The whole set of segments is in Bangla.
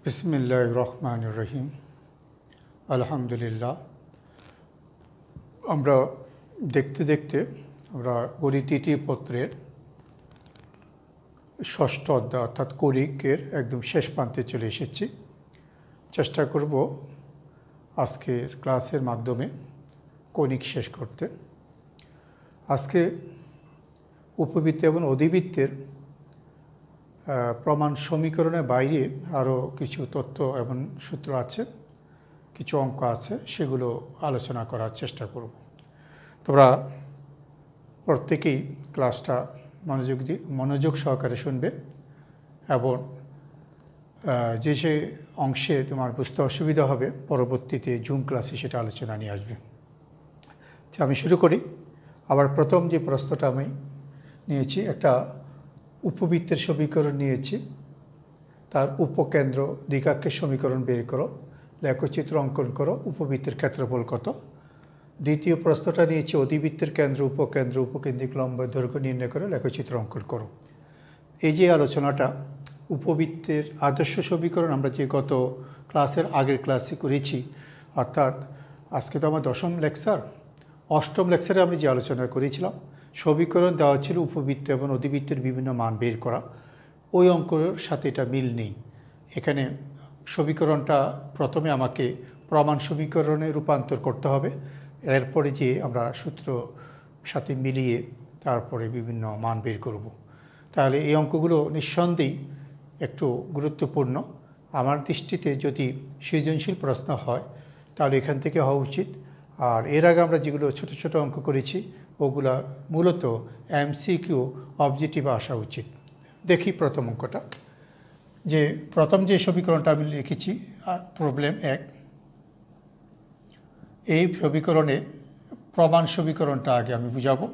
বিসমিল্লাহির রহমানির রহিম। আলহামদুলিল্লাহ। আমরা দেখতে দেখতে আমরা গণিত তৃতীয় পত্রের ষষ্ঠ অধ্যায় অর্থাৎ কণিকের একদম শেষ প্রান্তে চলে এসেছি। চেষ্টা করব আজকের ক্লাসের মাধ্যমে কণিক শেষ করতে। আজকে উপবৃত্ত এবং অধিবৃত্তের প্রমাণ সমীকরণের বাইরে আরও কিছু তথ্য এবং সূত্র আছে, কিছু অঙ্ক আছে, সেগুলো আলোচনা করার চেষ্টা করব। তোমরা প্রত্যেকেই ক্লাসটা মনোযোগ সহকারে শুনবে এবং যে অংশে তোমার বুঝতে অসুবিধা হবে পরবর্তীতে জুম ক্লাসে সেটা আলোচনা নিয়ে আসবে। আমি শুরু করি। আবার প্রথম যে প্রশ্নটা আমি নিয়েছি, একটা উপবৃত্তের সমীকরণ নিয়েছি, তার উপকেন্দ্র দ্বিঘাক্ষের সমীকরণ বের করো, লেখচিত্র অঙ্কন করো, উপবৃত্তের ক্ষেত্রফল কত। দ্বিতীয় প্রশ্নটা নিয়েছি অধিবৃত্তের কেন্দ্র উপকেন্দ্র উপকেন্দ্রিক লম্ব দৈর্ঘ্য নির্ণয় করে লেখচিত্র অঙ্কন করো। এই যে আলোচনাটা উপবৃত্তের আদর্শ সমীকরণ আমরা যে গত ক্লাসের আগের ক্লাসে করেছি, অর্থাৎ আজকে তো আমার দশম লেকচার, অষ্টম লেকচারে আমি যে আলোচনা করেছিলাম, সমীকরণ দেওয়া ছিল উপবৃত্ত এবং অধিবৃত্তের বিভিন্ন মান বের করা। ওই অঙ্কের সাথে এটা মিল নেই। এখানে সমীকরণটা প্রথমে আমাকে প্রমাণ সমীকরণে রূপান্তর করতে হবে, এরপরে যে আমরা সূত্র সাথে মিলিয়ে তারপরে বিভিন্ন মান বের করব। তাহলে এই অঙ্কগুলো নিঃসন্দেহেই একটু গুরুত্বপূর্ণ। আমার দৃষ্টিতে যদি সৃজনশীল প্রশ্ন হয় তাহলে এখান থেকে হওয়া উচিত। আর এর আগে আমরা যেগুলো ছোট ছোট অঙ্ক করেছি ওগুলা মূলত এমসিকিউ অবজেক্টিভে আসা উচিত। দেখি প্রথম অঙ্কটা। যে প্রথম যে সমীকরণটা আমি লিখেছি প্রবলেম 1, এই সমীকরণে প্রমাণ সমীকরণটা আগে আমি বুঝাবো।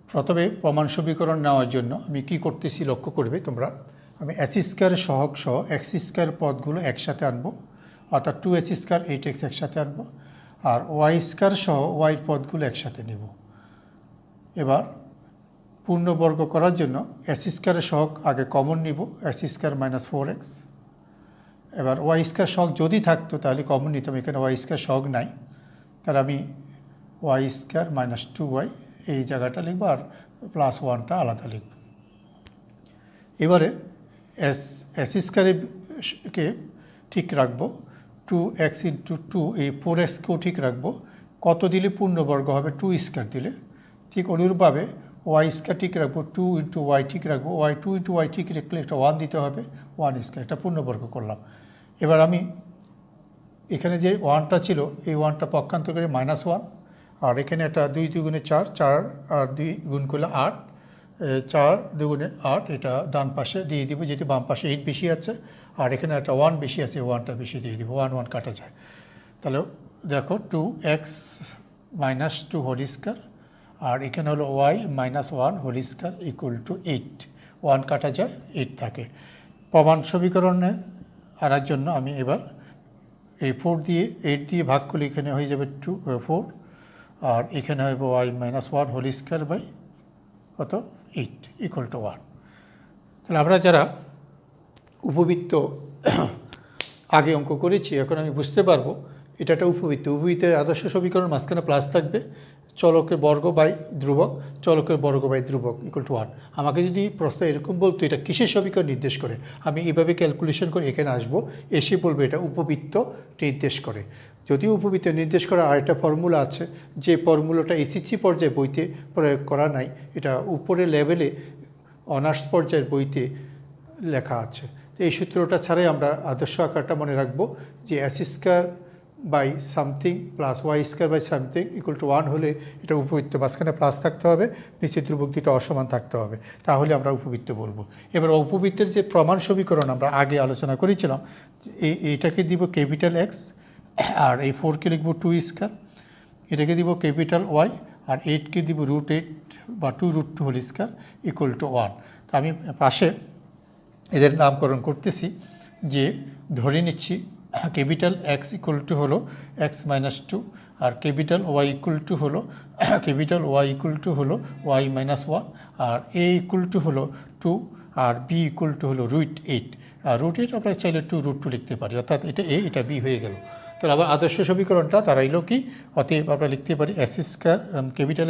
প্রথমে প্রমাণ সমীকরণ নেওয়ার জন্য আমি কি করতেছি লক্ষ্য করবে তোমরা। আমি s² সহগ সহ x² পদগুলো একসাথে আনবো, অর্থাৎ 2x² 8x একসাথে আনবো, আর y² সহ y পদগুলো একসাথে নেব। এবার পূর্ণবর্গ করার জন্য s² সহগ আগে কমন নিব, s² - 4x। এবার y² সহগ যদি থাকতো তাহলে কমন নিতাম, এখানে y² সহগ নাই, তাহলে আমি y² - 2y এই জায়গাটা লিখব আর +1টা আলাদা লিখব। এবারে s²কে ঠিক রাখবো, 2x × 2 এই 4xকেও ঠিক রাখবো। কত দিলে পূর্ণবর্গ হবে? 2² দিলে। ঠিক অনুরূপভাবে y² ঠিক রাখবো, 2 × y ঠিক রাখবো, 2 × y ঠিক রাখলে একটা 1 দিতে হবে, 1², একটা পূর্ণবর্গ করলাম। এবার আমি এখানে যে 1টা ছিল এই 1টা পক্ষান্তর করে -1, আর এখানে একটা 2 × 2 = 4, 4 আর 2 গুণ করলে 8, 4 × 2 = 8, এটা ডান পাশে দিয়ে দিব, যেহেতু বাম পাশে 8 বেশি আছে আর এখানে একটা 1 বেশি আছে, 1টা বেশি দিয়ে দিব, 1 1 কাটা যায়। তাহলে দেখো 2x - 2 হোল স্কয়ার, আর এখানে হলো y - 1 হোল স্কয়ার = 8, 1 কাটা যায়, 8 থাকে। প্রমাণ সমীকরণে আনার জন্য আমি এবার এই 4 দিয়ে 8 দিয়ে ভাগ করলে এখানে হয়ে যাবে 4, আর এখানে হবে y - 1 হোল স্কয়ার বাই কত 8 = 1। তাহলে আমরা যারা উপবৃত্ত আগে অঙ্ক করেছি এখন আমি বুঝতে পারবো এটা একটা উপবৃত্ত। উপবৃত্তের আদর্শ সমীকরণ মাঝখানে প্লাস থাকবে, চলকের বর্গ বাই ধ্রুবক, চলকের বর্গ বাই ধ্রুবক = 1। আমাকে যদি প্রশ্ন এরকম বলতো এটা কিসের সমীকরণ নির্দেশ করে, আমি এইভাবে ক্যালকুলেশন করে এখানে আসবো, এসে বলবো এটা উপবৃত্ত নির্দেশ করে। যদিও উপবৃত্ত নির্দেশ করার আরেকটা ফর্মুলা আছে, যে ফর্মুলাটা এসএসসি পর্যায়ে বইতে প্রয়োগ করা নাই, এটা উপরের লেভেলে অনার্স পর্যায়ের বইতে লেখা আছে। তো এই সূত্রটা ছাড়াই আমরা আদর্শ আকারটা মনে রাখবো যে s² by something plus y² by something = 1 হলে এটা উপবৃত্ত, মাঝখানে প্লাস থাকতে হবে, নিচে ধ্রুবক দুটো অসমান থাকতে হবে, তাহলে আমরা উপবৃত্ত বলবো। এবার উপবৃত্তের যে প্রমাণ সমীকরণ আমরা আগে আলোচনা করেছিলাম, এইটাকে দিব X, আর এই 4কে লিখব 2², এটাকে দিব Y, আর 8কে দিব √8 বা 2√2 হোল স্কয়ার = 1। তা আমি পাশে এদের নামকরণ করতেছি, যে ধরে নিচ্ছি X হলো x - 2, আর ক্যাপিটাল ওয়াই ইকুয়াল টু হলো ক্যাপিটাল ওয়াই ইকুয়াল টু হলো ওয়াই মাইনাস 1, আর এ ইকুয়াল টু হলো 2, আর বি ইকুয়াল টু হলো √8। আর √8 আমরা চাইলে 2√2 লিখতে পারি, অর্থাৎ এটা এ এটা বি হয়ে গেল। তাহলে আবার আদর্শ সমীকরণটা দাঁড়াইল কি, অতএব আমরা লিখতে পারি S square capital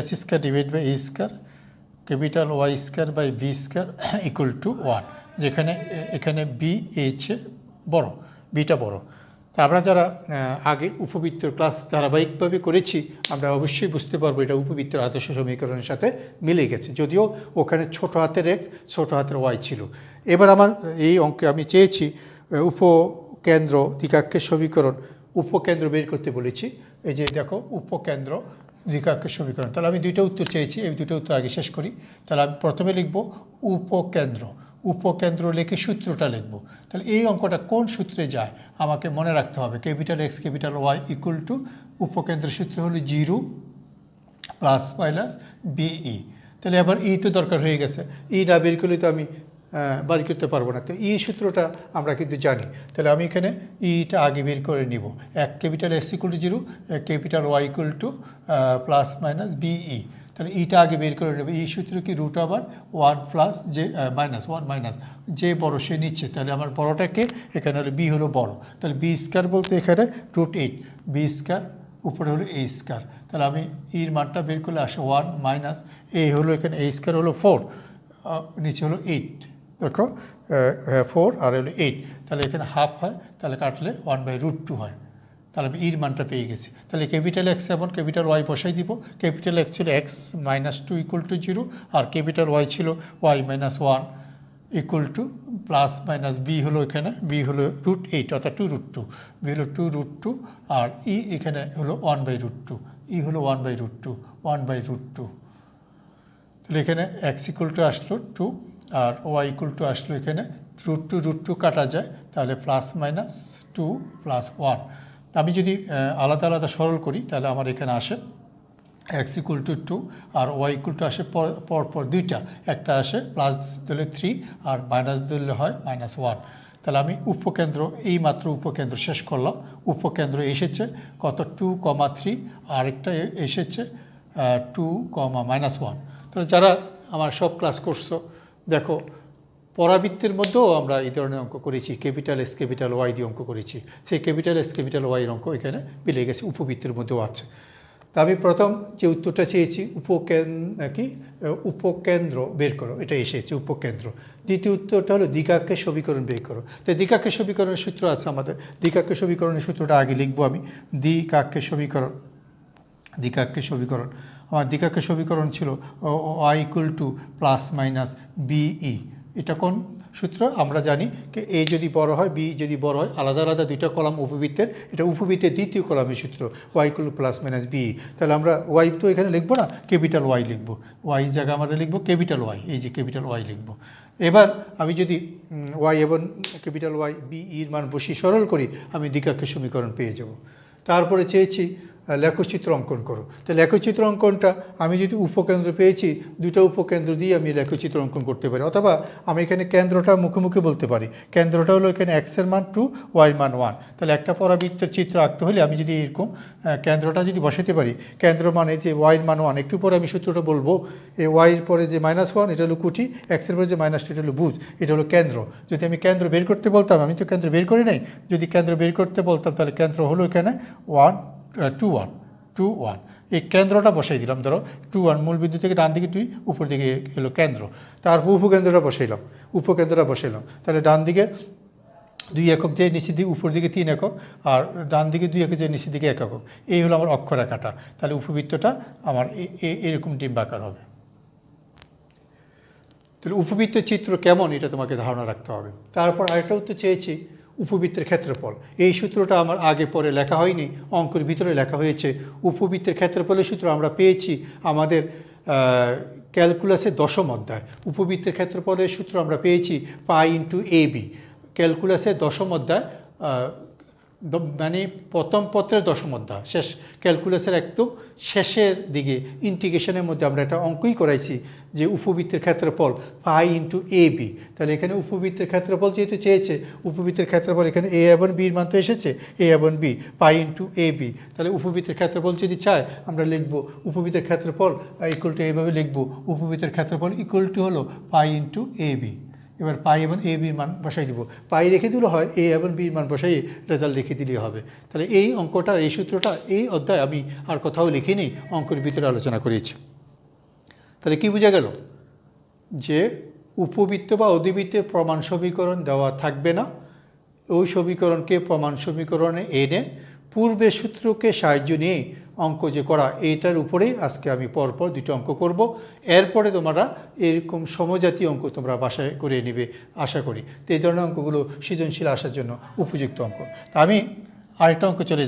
S square divide by A square capital Y square by B square equal to 1, যেখানে এখানে বি এ চেয়ে বড়, বিটা বড়। তা আমরা যারা আগে উপবৃত্তের ক্লাস ধারাবাহিকভাবে করেছি আমরা অবশ্যই বুঝতে পারবো এটা উপবৃত্তের আদর্শ সমীকরণের সাথে মিলে গেছে, যদিও ওখানে ছোট হাতের এক্স ছোট হাতের ওয়াই ছিল। এবার আমার এই অঙ্কে আমি চেয়েছি উপকেন্দ্র দ্বিঘাক্ষের সমীকরণ, উপকেন্দ্র বের করতে বলেছি। এই যে দেখো উপকেন্দ্র দ্বিঘাক্ষের সমীকরণ। তাহলে আমি দুইটা উত্তর চেয়েছি, এই দুটো উত্তর আগে শেষ করি। তাহলে আমি প্রথমে লিখব উপকেন্দ্র লিখে সূত্রটা লিখব। তাহলে এই অঙ্কটা কোন সূত্রে যায় আমাকে মনে রাখতে হবে, capital X capital Y equal to উপকেন্দ্রের সূত্র হলো 0 প্লাস মাইনাস বিই। তাহলে আবার ই তো দরকার হয়ে গেছে, ই না বের করলে তো আমি বাড়ি করতে পারবো না। তো ই সূত্রটা আমরা কিন্তু জানি, তাহলে আমি এখানে ইটা আগে বের করে নিব। এক capital X equal to 0, capital Y equal to plus minus B. তাহলে ইটা আগে বের করে নেব। এই সূত্র কি √ আবার 1 প্লাস যে -1 মাইনাস যে বড় সে নিচ্ছে, তাহলে আমার বড়টাকে এখানে হলো বি হলো বড়, তাহলে বি স্কয়ার বলতে এখানে √8, বি স্কয়ার উপরে হলো এ স্কয়ার। তাহলে আমি ইর মানটা বের করলে আসে 1 মাইনাস এ হলো এখানে এ স্কয়ার হলো 4, নিচে হলো 8, দেখো 4 আর হলো 8, তাহলে এখানে হাফ হয়, তাহলে কাটলে 1/√2 হয়। তাহলে আমি ইর মানটা পেয়ে গেছি। তাহলে ক্যাপিটাল এক্স এবং ক্যাপিটাল ওয়াই বসাই দিব। ক্যাপিটাল এক্স ছিল x - 2 ইকুয়াল টু 0, আর ক্যাপিটাল ওয়াই ছিল y - 1 equal to plus minus B হলো এখানে বি হলো √8 অর্থাৎ 2√2, বি হলো 2√2, আর ই এখানে হলো 1/√2, ই হলো 1/√2। তাহলে এখানে এক্স ইকুয়াল টু আসলো 2 আর ওয়াই ইকুয়াল টু আসলো এখানে √2 কাটা যায়, তাহলে প্লাস মাইনাস 2 প্লাস 1। আমি যদি আলাদা আলাদা সরল করি তাহলে আমার এখানে আসে এক্স ইকুয়াল টু 2 আর ওয়াই ইকুয়াল টু আসে পরপর দুইটা, একটা আসে প্লাস দিলে 3 আর মাইনাস দিলে হয় -1। তাহলে আমি উপকেন্দ্র এই মাত্র উপকেন্দ্র শেষ করলাম। উপকেন্দ্র এসেছে কত 2,3, আরেকটা এসেছে 2,-1। তাহলে যারা আমার সব ক্লাস করছো দেখো পরাবৃত্তের মধ্যেও আমরা এই ধরনের অঙ্ক করেছি, ক্যাপিটাল এস ক্যাপিটাল ওয়াই দিয়ে অঙ্ক করেছি। সেই ক্যাপিটাল এস ক্যাপিটাল ওয়াইয়ের অঙ্ক এখানে মিলে গেছে, উপবৃত্তের মধ্যেও আছে। তা আমি প্রথম যে উত্তরটা চেয়েছি উপকেন্দ্র বের করো, এটা এসেছে উপকেন্দ্র। দ্বিতীয় উত্তরটা হলো দ্বিঘাক্ষের সমীকরণ বের করো। তো দ্বিঘাক্ষের সমীকরণের সূত্র আছে আমাদের, দ্বিঘাক্ষের সমীকরণের সূত্রটা আগে লিখবো আমি। দ্বিঘাক্ষের সমীকরণ আমার দ্বিঘাক্ষের সমীকরণ ছিল y equal to plus minus B. এটা কোন সূত্র আমরা জানি যে এ যদি বড় হয় বি যদি বড় হয়, আলাদা আলাদা দুইটা কলাম উপবৃত্তের, এটা উপবৃত্তের দ্বিতীয় কলামের সূত্র y equal to plus minus B. তাহলে আমরা ওয়াই তো এখানে লিখবো না, ক্যাপিটাল ওয়াই লিখবো, ওয়াই জায়গায় আমরা লিখবো ক্যাপিটাল ওয়াই, এই যে ক্যাপিটাল ওয়াই লিখবো। এবার আমি যদি ওয়াই এবং ক্যাপিটাল ওয়াই বিইর মান বসিয়ে সরল করি আমি দ্বিঘাক্ষের সমীকরণ পেয়ে যাব। তারপরে চেয়েছি লেখচিত্র অঙ্কন করো। তো লেখচিত্র অঙ্কনটা আমি যদি উপকেন্দ্র পেয়েছি, দুটো উপকেন্দ্র দিয়ে আমি লেখচিত্র অঙ্কন করতে পারি, অথবা আমি এখানে কেন্দ্রটা মুখে বলতে পারি। কেন্দ্রটা হলো এখানে এক্সের মান 2, ওয়াই মান 1। তাহলে একটা পরাবৃত্তের চিত্র আঁকতে হলে আমি যদি এরকম কেন্দ্রটা যদি বসাতে পারি, কেন্দ্র মানে যে ওয়াই মান 1, একটু পরে আমি সূত্রটা বলবো। এই ওয়াইয়ের পরে যে -1 এটা হলো কুটি, এক্সের পরে যে -2 এটা হলো ভুজ, এটা হলো কেন্দ্র। যদি আমি কেন্দ্র বের করতে বলতাম, আমি তো কেন্দ্র বের করি নাই, যদি কেন্দ্র বের করতে বলতাম তাহলে কেন্দ্র হলো এখানে 2 1। এই কেন্দ্রটা বসাই দিলাম, ধরো 2 1, মূল বিন্দু থেকে ডান দিকে 2, উপর দিকে এলো কেন্দ্র। তারপর উপকেন্দ্রটা বসাইলাম, তাহলে ডান দিকে 2 একক যে নিচের দিকে উপর দিকে 3 একক, আর ডান দিকে 2 একক যে নিচের দিকে 1 একক। এই হলো আমার অক্ষরেখাটা। তাহলে উপবৃত্তটা আমার এরকম ডিম্বাকার হবে। তাহলে উপবৃত্তের চিত্র কেমন এটা তোমাকে ধারণা রাখতে হবে। তারপর আরেকটা উত্তর চেয়েছি উপবৃত্তের ক্ষেত্রফল। এই সূত্রটা আমার আগে পরে লেখা হয়নি, অঙ্কের ভিতরে লেখা হয়েছে। উপবৃত্তের ক্ষেত্রফলের সূত্র আমরা পেয়েছি আমাদের ক্যালকুলাসের 10ম অধ্যায়। উপবৃত্তের ক্ষেত্রফলের সূত্র আমরা পেয়েছি π × AB, ক্যালকুলাসের 10ম অধ্যায় মানে প্রথম পত্রের দশম অধ্যায় শেষ, ক্যালকুলাসের একদম শেষের দিকে ইন্টিগ্রেশনের মধ্যে আমরা একটা অঙ্কই করাইছি যে উপবৃত্তের ক্ষেত্রফল পাই ইন্টু এ বি। তাহলে এখানে উপবৃত্তের ক্ষেত্রফল যেহেতু চেয়েছে, উপবৃত্তের ক্ষেত্রফল এখানে এ এবং বির মান তো এসেছে, এ এবং B pi into A B. তাহলে উপবৃত্তের ক্ষেত্রফল যদি চায় আমরা লিখব উপবৃত্তের ক্ষেত্রফল ইকুয়াল টু এইভাবে লিখব, উপবৃত্তের ক্ষেত্রফল ইকুয়াল টু হলো পাই ইন্টু এ বি। এবার পাই এবং এ বির মান বসাই দিব, পাই রেখে দিলে হয়, এ এবং বির মান বসাই রেজাল্ট লিখে দিলেই হবে। তাহলে এই অঙ্কটা, এই সূত্রটা এই অধ্যায় আমি আর কোথাও লিখিনি, অঙ্কের ভিতরে আলোচনা করেছি। তাহলে কি বোঝা গেল যে উপবৃত্ত বা অধিবৃত্তের প্রমাণ সমীকরণ দেওয়া থাকবে না, ওই সমীকরণকে প্রমাণ সমীকরণে এনে পূর্বের সূত্রকে সাহায্য নিয়ে অঙ্ক যে করা, এইটার উপরেই আজকে আমি পরপর দুটো অঙ্ক করব। এরপরে তোমরা এরকম সমজাতীয় অঙ্ক তোমরা বাসায় করে নেবে আশা করি। তো এই ধরনের অঙ্কগুলো সৃজনশীল আসার জন্য উপযুক্ত অঙ্ক। তা আমি আরেকটা অঙ্ক চলে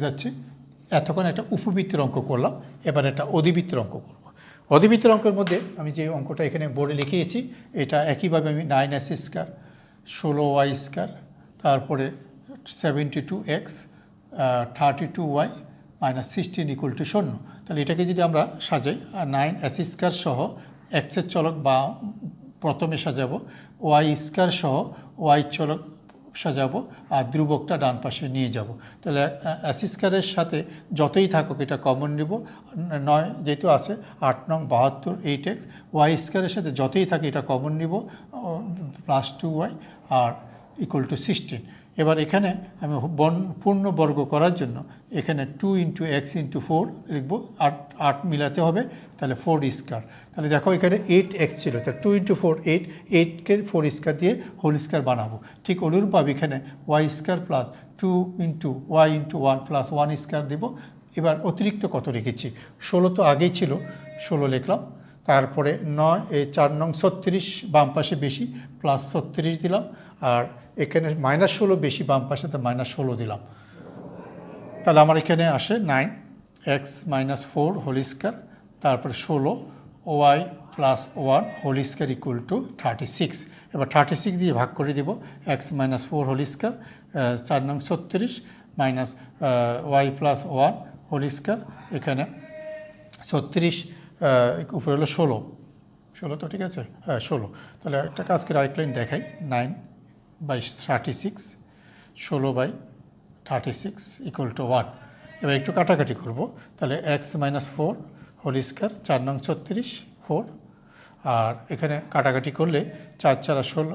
যাচ্ছি, এতক্ষণ একটা উপবৃত্তের অঙ্ক করলাম, এবার একটা অধিবৃত্তের অঙ্ক করব। অধিবৃত্তের অঙ্কের মধ্যে আমি যে অঙ্কটা এখানে বোর্ডে লিখিয়েছি, এটা একইভাবে আমি 9x², 16y², তারপরে 72x, 32y -16 = 0। তাহলে এটাকে যদি আমরা সাজাই, 9s² সহ এক্সের চলক বা প্রথমে সাজাবো, y² সহ y চলক সাজাবো, আর ধ্রুবকটা ডান পাশে নিয়ে যাব। তাহলে s² সাথে যতই থাকুক এটা কমন নেব, 9 যেহেতু আছে, 8 নং 72 8x, y² সাথে যতই থাকে এটা কমন নিব, +2y আর = 16। এবার এখানে আমি পূর্ণ বর্গ করার জন্য এখানে 2 × x × 4 লিখব, 8 মিলাতে হবে, তাহলে 4² তাহলে দেখো এখানে 8x ছিল, তাহলে 2 × 4 8, 8কে 4² দিয়ে হোল² বানাবো। ঠিক অনুরূপভাবে এখানে y² + 2 × y × 1 + 1² দেব। এবার অতিরিক্ত কত রেখেছি, 16 তো আগেই ছিল, 16 লিখলাম। তারপরে 9, এই 4 নং 36 বাম পাশে বেশি, +36 দিলাম। আর এখানে -16 বেশি বাম পাশে, তো -16 দিলাম। তাহলে আমার এখানে আসে 9x - 4 হোল², তারপরে 16 y + 1 হোল² = 36। এবার 36 দিয়ে ভাগ করে দেব, x - 4 হোল², 4 নং 36 মাইনাস y + 1 হোল², এখানে 36 উপরে হলো 16 তো ঠিক আছে, হ্যাঁ 16। তাহলে একটা কাজ করে আরেক লাইন দেখাই, 9/36, 16/36 = 1। এবার একটু কাটাকাটি করব, তাহলে x - 4 হোল², 4 নং 36 4, আর এখানে কাটাকাটি করলে 4 × 4 = 16,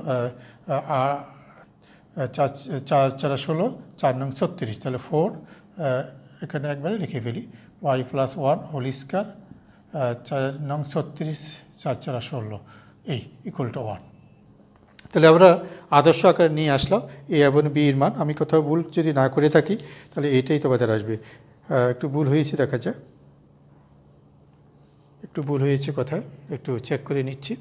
4 × 4 = 16, 4 নং 36, তাহলে 4 এখানে একবারে লিখে ফেলি, y + 1 হোল², 4 নং 36, 4 × 4 = 16, এই = 1। তাহলে আমরা আদর্শ আকারে নিয়ে আসলাম এ এবং বি এর মান। আমি কোথাও ভুল যদি না করে থাকি তাহলে এটাই তোমাদের আসবে। একটু ভুল হয়েছে দেখা যায়, একটু ভুল হয়েছে কোথায় একটু চেক করে নিচ্ছি।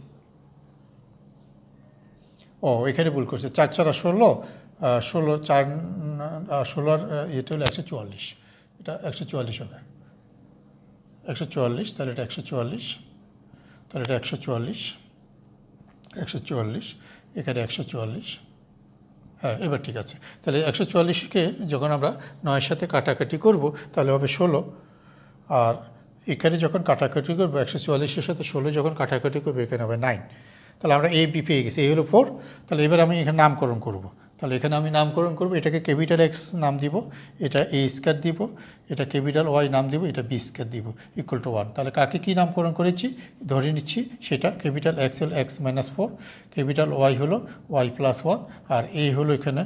এখানে ভুল করছে, 4 × 4 = 16, 16 4 16 আর এটা হলো 144, এটা 144 হবে, 144। তাহলে এটা 144, তাহলে এটা 144, 144, এখানে 144, হ্যাঁ এবার ঠিক আছে। তাহলে 144কে যখন আমরা 9-এর সাথে কাটাকাটি করব তাহলে হবে 16, আর এখানে যখন কাটাকাটি করবো 144-এর সাথে 16 যখন কাটাকাটি করবো এখানে হবে 9। তাহলে আমরা এ বি পেয়ে গেছি, এই হলো 4। তাহলে এবার আমি এখানে নামকরণ করব, তাহলে এখানে আমি নামকরণ করব, এটাকে ক্যাপিটাল X নাম দিব, এটা A² দিব, এটা ক্যাপিটাল Y নাম দিব, এটা B² দিব, = 1। তাহলে কাকে কি নামকরণ করেছি ধরে নিচ্ছি, সেটা ক্যাপিটাল X হলো x - 4, ক্যাপিটাল Y হলো y + 1, আর A হলো এখানে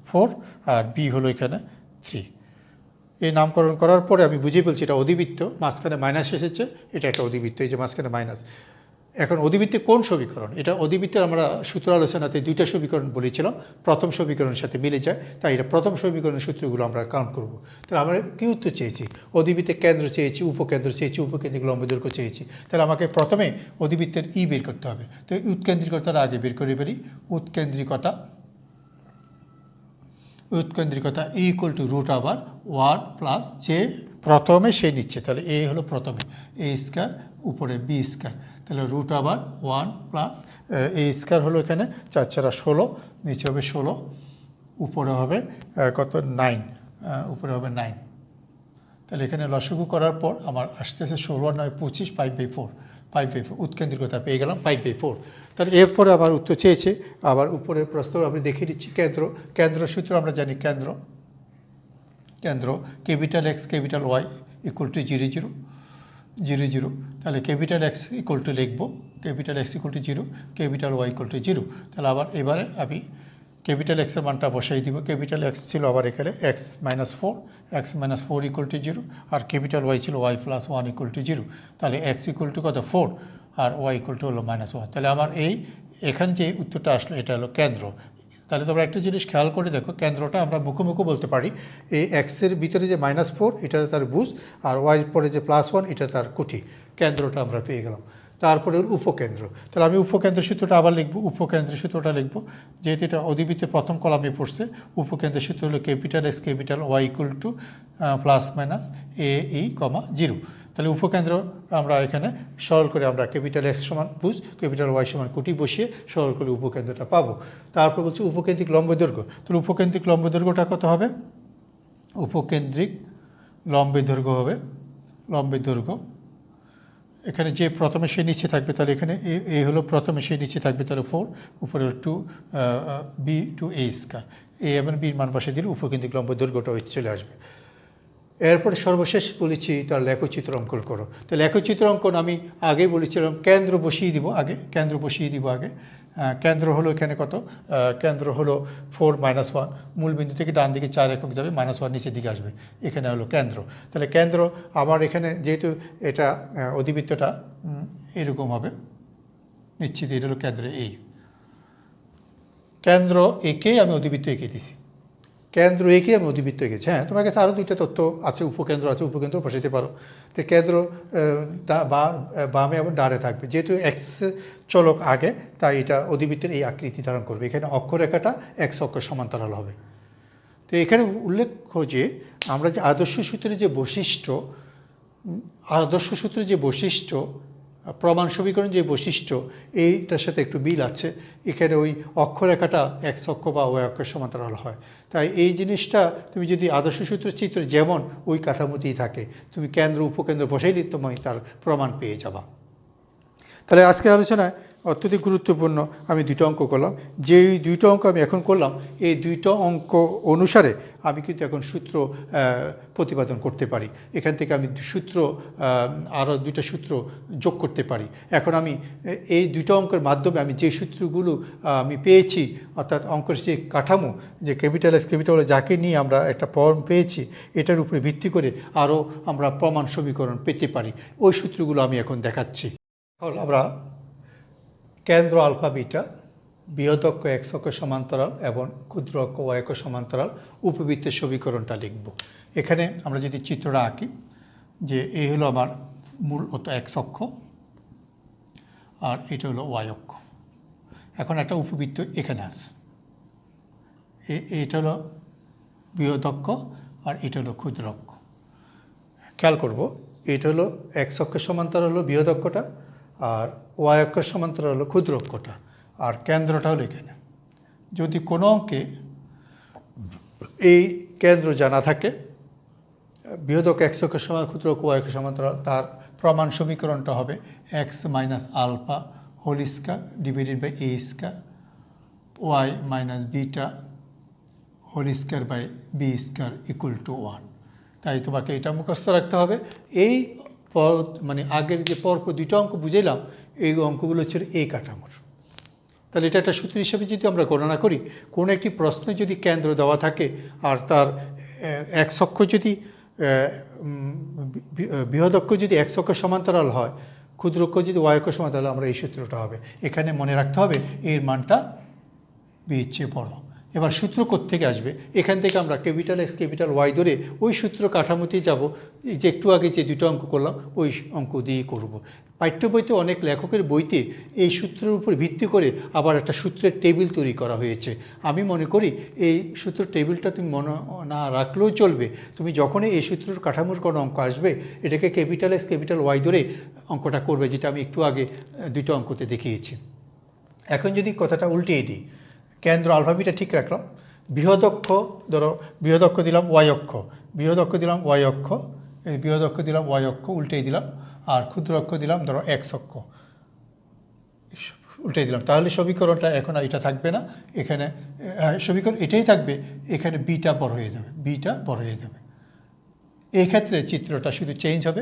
4, আর B হলো এখানে 3। এই নামকরণ করার পরে আমি বুঝিয়ে বলছি এটা অধিবৃত্ত, মাঝখানে মাইনাস এসেছে, এটা একটা অধিবৃত্ত, এই যে মাঝখানে মাইনাস। এখন অধিবৃত্তে কোন সমীকরণ, এটা অধিবৃত্তের আমরা সূত্র আলোচনাতে 2টা সমীকরণ বলেছিলাম, প্রথম সমীকরণের সাথে মিলে যায়, তাই এটা প্রথম সমীকরণের সূত্রগুলো আমরা কাউন্ট করব। তাহলে আমরা কী উত্তর চেয়েছি, অধিবৃত্তের কেন্দ্র চেয়েছি, উপকেন্দ্র চেয়েছি, উপকেন্দ্রিক লম্বদৈর্ঘ্য চেয়েছি। তাহলে আমাকে প্রথমে অধিবৃত্তের বের করতে হবে। তো উৎকেন্দ্রিকতার আগে বের করে ফেলি, উৎকেন্দ্রিকতা = √1 + j প্রথমে সে নিচ্ছে, তাহলে এ হলো প্রথমে এ স্কয়ার উপরে বি স্কয়ার, তাহলে রুট আবার 1 প্লাস এ স্কয়ার হলো এখানে 4 4 16, নিচে হবে 16, উপরে হবে কত 9, উপরে হবে 9। তাহলে এখানে লসাগু করার পর আমার আসতেছে 16 আর 9 25, 5/4, 5/4 উৎকেন্দ্রিকতা পেয়ে গেলাম 5/4। তাহলে এরপরে আবার উত্তর চেয়েছে, আবার উপরে প্রশ্ন আমি দেখিয়ে দিচ্ছি। কেন্দ্র সূত্র আমরা জানি, কেন্দ্র capital X capital Y equal to 0 0 0 0। তাহলে ক্যাপিটাল এক্স ইকুয়াল টু লিখবো, capital X equal to 0, capital Y equal to 0। তাহলে আবার এবারে আমি ক্যাপিটাল এক্সের মানটা বসাই দিব। ক্যাপিটাল এক্স ছিল আবার এখানে এক্স মাইনাস 4 ইকুয়াল টু 0, আর ক্যাপিটাল ওয়াই ছিল ওয়াই প্লাস 1 ইকুয়াল টু 0। তাহলে এক্স ইকুয়াল টু কত 4 আর ওয়াই ইকুয়াল টু হলো -1। তাহলে আমার এখানে যে উত্তরটা আসলো এটা হলো কেন্দ্র। তাহলে তোমরা একটা জিনিস খেয়াল করে দেখো, কেন্দ্রটা আমরা মুখোমুখি বলতে পারি। এই এক্সের ভিতরে যে -4 এটা তার ভুজ, আর ওয়াইয়ের পরে যে +1 এটা তার কুটি। কেন্দ্রটা আমরা পেয়ে গেলাম। তারপরে উপকেন্দ্র। তাহলে আমি উপকেন্দ্র সূত্রটা আবার লিখব। উপকেন্দ্র সূত্রটা লিখব যেহেতু এটা অধিবৃত্তের প্রথম কলামে পড়ছে। উপকেন্দ্র সূত্র হলো capital X capital Y equal to +- (0). তাহলে উপকেন্দ্র আমরা এখানে সরল করে আমরা ক্যাপিটাল এক্স সমান ভুজ, ক্যাপিটাল ওয়াই সমান কোটি বসিয়ে সরল করে উপকেন্দ্রটা পাবো। তারপর বলছি উপকেন্দ্রিক লম্ব দৈর্ঘ্য। তাহলে উপকেন্দ্রিক লম্ব দৈর্ঘ্যটা কত হবে? উপকেন্দ্রিক লম্বের দৈর্ঘ্য হবে, লম্বের দৈর্ঘ্য এখানে যে প্রথমে সে নিচে থাকবে, তাহলে এখানে এ হলো প্রথমে সে নিচে থাকবে, তাহলে 4, উপরে 2 বি টু এ স্কয়ার। এ এবং বির মান বসে দিলে উপকেন্দ্রিক লম্ব দৈর্ঘ্যটা চলে আসবে। এরপরে সর্বশেষ বলেছি তার লেখচিত্র অঙ্কন করো। তো লেখচিত্র অঙ্কন আমি আগে বলেছিলাম কেন্দ্র বসিয়ে দিব আগে, কেন্দ্র হলো এখানে কত? কেন্দ্র হলো 4 -1, মূল বিন্দু থেকে ডান দিকে 4 একক যাবে, -1 নিচের দিকে আসবে, এখানে হলো কেন্দ্র। তাহলে কেন্দ্র আমার এখানে যেহেতু এটা অধিবৃত্তটা এরকম হবে, নিশ্চিত এটা হলো কেন্দ্র এই। কেন্দ্র একেই আমি অধিবৃত্ত এঁকে দিছি, কেন্দ্র একে আমি অধিবৃত্ত এঁকেছি। হ্যাঁ, তোমার কাছে আরও 2টা তথ্য আছে, উপকেন্দ্র আছে, উপকেন্দ্র বসাইতে পারো। তো কেন্দ্র বামে এবং ডানে থাকবে, যেহেতু এক্স চলক আগে, তাই এটা অধিবৃত্তের এই আকৃতি ধারণ করবে। এখানে অক্ষরেখাটা এক্স অক্ষ সমান্তরাল হবে। তো এখানে উল্লেখ্য যে আমরা যে আদর্শ সূত্রের যে বৈশিষ্ট্য প্রমাণ সমীকরণ যে বৈশিষ্ট্য, এইটার সাথে একটু মিল আছে। এখানে ওই অক্ষরেখাটা এক্স অক্ষ বা ওয়াই অক্ষের সমান্তরাল হয়। তাই এই জিনিসটা তুমি যদি আদর্শ সূত্রের চিত্র যেমন ওই কাঠামোতেই থাকে, তুমি কেন্দ্র উপকেন্দ্র বসাইলে তুমি তার প্রমাণ পেয়ে যাবা। তাহলে আজকে আলোচনায় অত্যধিক গুরুত্বপূর্ণ আমি 2টা অঙ্ক করলাম। যেই 2টা অঙ্ক আমি এখন করলাম, এই 2টা অঙ্ক অনুসারে আমি কিন্তু এখন সূত্র প্রতিপাদন করতে পারি। এখান থেকে আমি আরও 2টা সূত্র যোগ করতে পারি। এখন আমি এই 2টা অঙ্কের মাধ্যমে আমি যে সূত্রগুলো আমি পেয়েছি, অর্থাৎ অঙ্কের যে কাঠামো, যে ক্যাপিটাল এক্স ক্যাপিটাল যাকে নিয়ে আমরা একটা ফর্ম পেয়েছি, এটার উপরে ভিত্তি করে আরও আমরা প্রমাণ সমীকরণ পেতে পারি। ওই সূত্রগুলো আমি এখন দেখাচ্ছি। আমরা কেন্দ্র আলফা বিটা, বৃহৎ অক্ষ এক্স অক্ষ সমান্তরাল এবং ক্ষুদ্র অক্ষ ওয়াই অক্ষ সমান্তরাল উপবৃত্তের সমীকরণটা লিখব। এখানে আমরা যদি চিত্রটা আঁকি, যে এই হলো আমার মূলত এক্স অক্ষ আর এটা হলো ওয়াই অক্ষ। এখন একটা উপবৃত্ত এখানে আছে, এটা হলো বৃহৎ অক্ষ আর এটা হলো ক্ষুদ্র অক্ষ। খেয়াল করব, এটা হলো এক্স অক্ষের সমান্তরাল হলো বৃহৎ অক্ষটা, আর ওয়াই অক্ষের সমান্তরাল হলো ক্ষুদ্র অক্ষটা, আর কেন্দ্রটা হলো এখানে। যদি কোনো অঙ্কে এই কেন্দ্র জানা থাকে, বৃহৎ অক্ষ এক্স অক্ষের সমান, ক্ষুদ্র অক্ষ ওয়াই অক্ষের সমান্তরাল, তার প্রমাণ সমীকরণটা হবে X minus alpha whole square divided by A square, Y minus beta whole square by B square equal to 1। তাই তোমাকে এটা মুখস্থ রাখতে হবে। এই মানে আগের যে পরপর 2টা অঙ্ক বুঝাইলাম, এই অঙ্কগুলো ছিল এই কাঠামোর। তাহলে এটা একটা সূত্র হিসেবে যদি আমরা গণনা করি, কোনো একটি প্রশ্নে যদি কেন্দ্র দেওয়া থাকে আর তার এক্স অক্ষ যদি বৃহৎ অক্ষ যদি এক্স অক্ষ সমান্তরাল হয়, ক্ষুদ্র অক্ষ যদি ওয়াই অক্ষ সমান্তরাল, আমরা এই সূত্রটা হবে। এখানে মনে রাখতে হবে এর মানটা বি এর চেয়ে বড়, এবার সূত্র কোত্থেকে আসবে? এখান থেকে আমরা ক্যাপিটাল এক্স ক্যাপিটাল ওয়াই ধরে ওই সূত্র কাঠামোতেই যাব, যে একটু আগে যে দুটো অঙ্ক করলাম ওই অঙ্ক দিয়েই করব। পাঠ্য বইতে অনেক লেখকের বইতে এই সূত্রের উপর ভিত্তি করে আবার একটা সূত্রের টেবিল তৈরি করা হয়েছে। আমি মনে করি এই সূত্রের টেবিলটা তুমি মনে না রাখলেও চলবে। তুমি যখনই এই সূত্রের কাঠামোর কোনো অঙ্ক আসবে, এটাকে ক্যাপিটাল এক্স ক্যাপিটাল ওয়াই ধরে অঙ্কটা করবে, যেটা আমি একটু আগে দুটো অঙ্কতে দেখিয়েছি। এখন যদি কথাটা উল্টিয়ে দিই, কেন্দ্র আলফা বিটা ঠিক রাখলাম, বৃহদক্ষ ধরো বৃহদক্ষ দিলাম ওয়াই অক্ষ, বৃহদক্ষ দিলাম ওয়াই অক্ষ, এই বৃহদক্ষ দিলাম ওয়াই অক্ষ উল্টেই দিলাম, আর ক্ষুদ্র অক্ষ দিলাম ধরো এক্স অক্ষ উল্টেই দিলাম। তাহলে সমীকরণটা এখন আর এটা থাকবে না, এখানে সমীকরণ এটাই থাকবে, এখানে বিটা বড় হয়ে যাবে, বিটা বড় হয়ে যাবে। এই ক্ষেত্রে চিত্রটা শুধু চেঞ্জ হবে।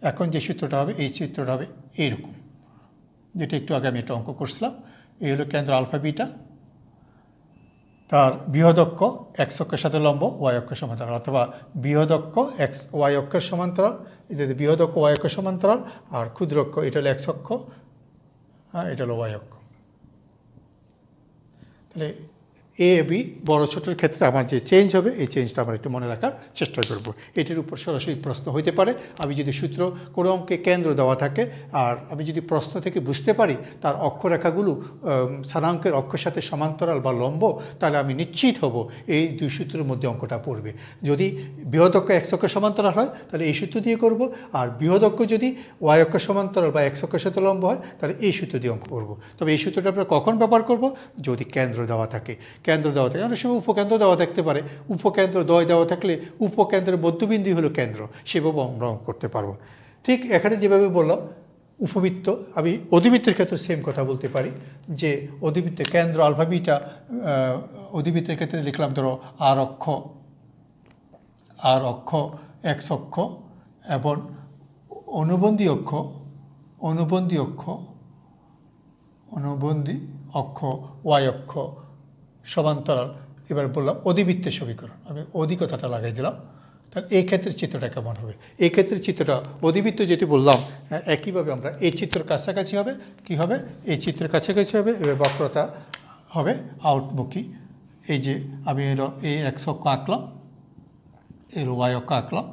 এখন যে চিত্রটা হবে এই চিত্রটা হবে এইরকম, যেটা একটু আগে আমি একটা অঙ্ক করছিলাম। এই হলো কেন্দ্র আলফা বিটা, তার বৃহদক্ষ এক্স অক্ষের সাথে লম্ব ওয়াই অক্ষের সমান্তরাল, অথবা বৃহদক্ষ এক্স ওয়াই অক্ষের সমান্তরাল, এটা বৃহদক্ষ ওয়াই অক্ষের সমান্তরাল, আর ক্ষুদ্র অক্ষ এটা হলো এক্স অক্ষ, হ্যাঁ এটা হলো ওয়াই অক্ষ। তাহলে এ বি বড় ছোটোর ক্ষেত্রে আমার যে চেঞ্জ হবে, এই চেঞ্জটা আমরা একটু মনে রাখার চেষ্টা করব। এটির উপর সরাসরি প্রশ্ন হইতে পারে। আমি যদি সূত্র কোনো অঙ্কে কেন্দ্র দেওয়া থাকে আর আমি যদি প্রশ্ন থেকে বুঝতে পারি তার অক্ষরেখাগুলো স্থানাঙ্কের অক্ষের সাথে সমান্তরাল বা লম্ব, তাহলে আমি নিশ্চিত হব এই দুই সূত্রের মধ্যে অঙ্কটা পড়বে। যদি বৃহদক্ষ এক্স অক্ষের সমান্তরাল হয় তাহলে এই সূত্র দিয়ে করব, আর বৃহদক্ষ যদি ওয়াই অক্ষের সমান্তরাল বা এক্স অক্ষের সাথে লম্ব হয় তাহলে এই সূত্র দিয়ে অঙ্ক করব। তবে এই সূত্রটা আমরা কখন ব্যবহার করব? যদি কেন্দ্র দেওয়া থাকে। কেন্দ্র দেওয়া থাকে, অনেক সময় উপকেন্দ্র দেওয়া থাকতে পারে, উপকেন্দ্র দ্বয় দেওয়া থাকলে উপকেন্দ্রের মধ্যবিন্দু হলো কেন্দ্র, সেভাবে আমরা করতে পারবো। ঠিক এখানে যেভাবে বললাম উপবৃত্ত, আমি অধিবৃত্তের ক্ষেত্রে সেম কথা বলতে পারি, যে অধিবৃত্তের কেন্দ্র আলফা বিটা, অধিবৃত্তের ক্ষেত্রে লিখলাম ধরো আর অক্ষ এক্স অক্ষ এবং অনুবন্ধী অক্ষ ওয়াই অক্ষ সমান্তরাল। এবার বললাম অধিবৃত্তের সমীকরণ, আমি অধি কথাটা লাগাই দিলাম। তাহলে এই ক্ষেত্রে চিত্রটা কেমন হবে? এই ক্ষেত্রে চিত্রটা অধিবৃত্ত যেটি বললাম, একইভাবে আমরা এই চিত্রের কাছাকাছি হবে। কি হবে? এই চিত্রের কাছাকাছি হবে। এবার বক্রতা হবে আউটমুখী। এই যে আমি এলো এই এক্স অক্ষ আঁকলাম, এর ওয়াই অক্ষ আঁকলাম,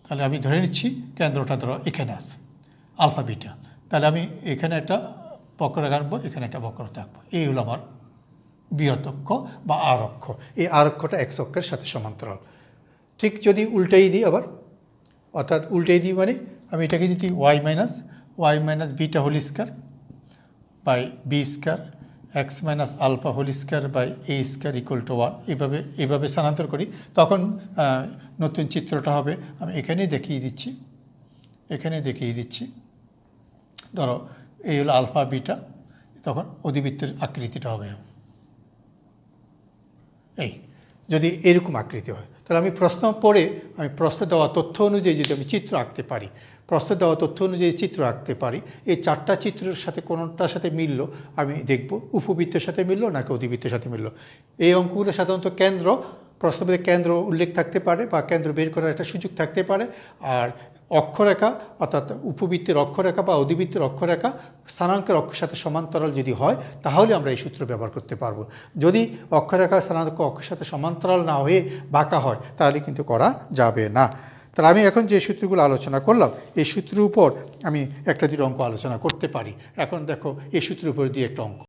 তাহলে আমি ধরে নিচ্ছি কেন্দ্রটা ধরো এখানে আছে আলফা বিটা, তাহলে আমি এখানে একটা বক্ররেখা আঁকবো, এখানে একটা বক্রতা আঁকবো। এই হলো আমার বৃহৎ অক্ষ বা আর অক্ষ। এই আর অক্ষটা এক্স অক্ষের সাথে সমান্তরাল। ঠিক যদি উল্টেই দিই আবার, অর্থাৎ উল্টেই দিই মানে আমি এটাকে যদি Y minus beta whole square by B square X minus alpha whole square by A square equal to 1 এইভাবে স্থানান্তর করি, তখন নতুন চিত্রটা হবে। আমি এখানেই দেখিয়ে দিচ্ছি, ধরো এই হলো আলফা বিটা, তখন অধিবৃত্তের আকৃতিটা হবে এই। যদি এরকম আকৃতি হয় তাহলে আমি প্রশ্ন পড়ে আমি প্রশ্ন দেওয়া তথ্য অনুযায়ী যদি আমি চিত্র আঁকতে পারি, এই চারটা চিত্রের সাথে কোনোটার সাথে মিলল আমি দেখব উপবৃত্তের সাথে মিলল নাকি অধিবৃত্তের সাথে মিলল। এই অঙ্কগুলো সাধারণত প্রশ্নপত্রে কেন্দ্র উল্লেখ থাকতে পারে বা কেন্দ্র বের করার একটা সুযোগ থাকতে পারে। আর অক্ষরেখা অর্থাৎ উপবৃত্তের অক্ষরেখা বা অধিবৃত্তের অক্ষরেখা স্থানাঙ্কের অক্ষের সাথে সমান্তরাল যদি হয় তাহলে আমরা এই সূত্র ব্যবহার করতে পারবো। যদি অক্ষরেখা স্থানাঙ্ক অক্ষের সাথে সমান্তরাল না হয়ে বাঁকা হয় তাহলে কিন্তু করা যাবে না। তাহলে আমি এখন যে সূত্রগুলো আলোচনা করলাম এই সূত্রের উপর আমি একটা দুটো অঙ্ক আলোচনা করতে পারি। এখন দেখো এই সূত্রের উপর দিয়ে একটা অঙ্ক,